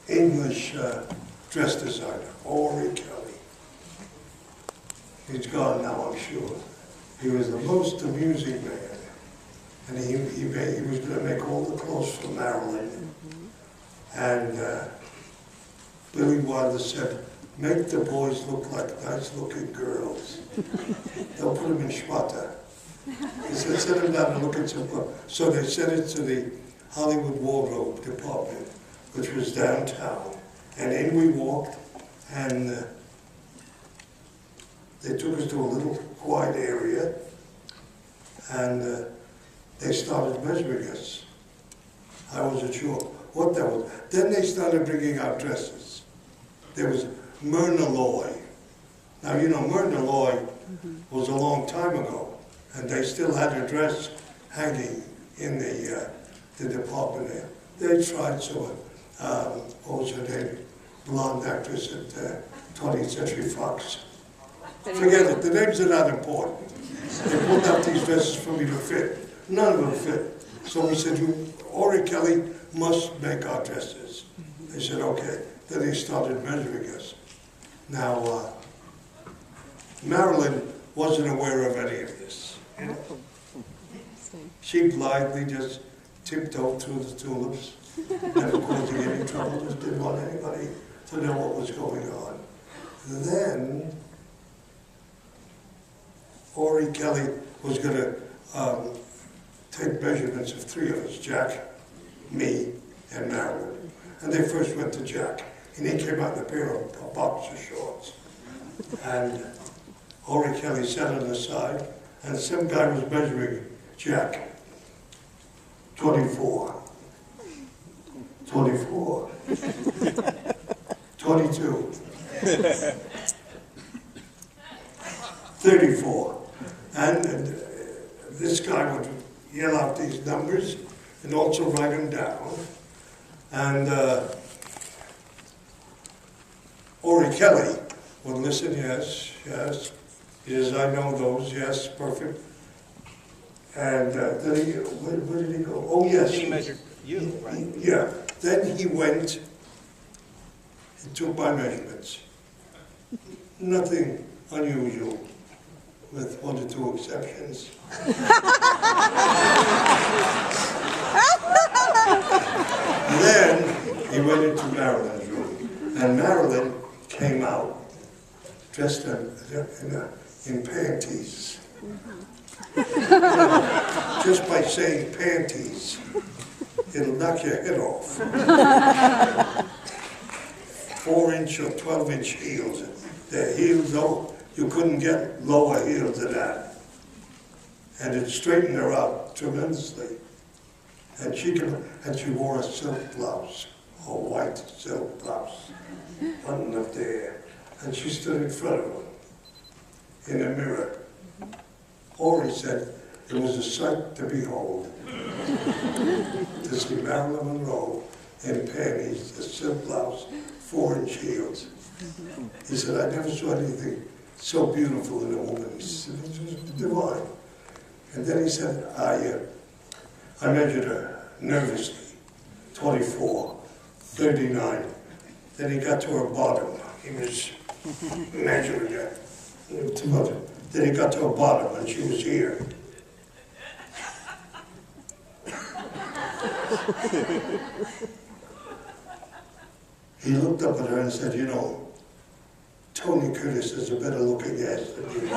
English dress designer, Ori Kelly. He's gone now, I'm sure. He was the most amusing man. And he was going to make all the clothes for Marilyn. And Billy Wilder said, make the boys look like nice-looking girls. They'll put them in schmata. He said, send them down and look at some clothes. So they sent it to the Hollywood Wardrobe Department, which was downtown. And in we walked, and they took us to a little quiet area, and they started measuring us. I wasn't sure what that was. Then they started bringing out dresses. There was Myrna Loy. Now, you know, Myrna Loy was a long time ago, and they still had her dress hanging in the department there. They tried what was her name? Blonde actress at 20th Century Fox. Forget it, the names are not important. They pulled out these dresses for me to fit. None of them fit. So we said, Ori Kelly must make our dresses. They said, okay. Then they started measuring us. Now, Marilyn wasn't aware of any of this. You know? She blithely just tiptoed through the tulips, never causing any trouble, just didn't want anybody to know what was going on. And then, Ori Kelly was going to take measurements of three of us, Jack, me, and Marilyn. And they first went to Jack, and he came out in a pair of boxer shorts. And Ori Kelly sat on the side, and some guy was measuring Jack. 24. 24. 22. 34. And this guy would yell out these numbers and also write them down. And Ori Kelly would listen, yes, yes, yes, I know those, yes, perfect. And then he, where did he go? Oh, yes. He measured you, right? Yeah. Then he went and took my measurements. Nothing unusual, with one or two exceptions. Then he went into Marilyn's room, and Marilyn came out dressed in panties. Just by saying panties, it'll knock your head off. 4-inch or 12-inch heels. Their heels, though, you couldn't get lower heels than that. And it straightened her out tremendously. And she wore a silk blouse, a white silk blouse, buttoned up there. And she stood in front of him in a mirror. Ori said it was a sight to behold. To see Marilyn Monroe in panties, a silk blouse, 4-inch heels. He said, I never saw anything so beautiful in a woman. He said, it was divine. And then he said, I measured her nervously, 24, 39. Then he got to her bottom. He was measuring her. Then he got to her bottom, and she was here. He looked up at her and said, you know, Tony Curtis is a better looking ass than you.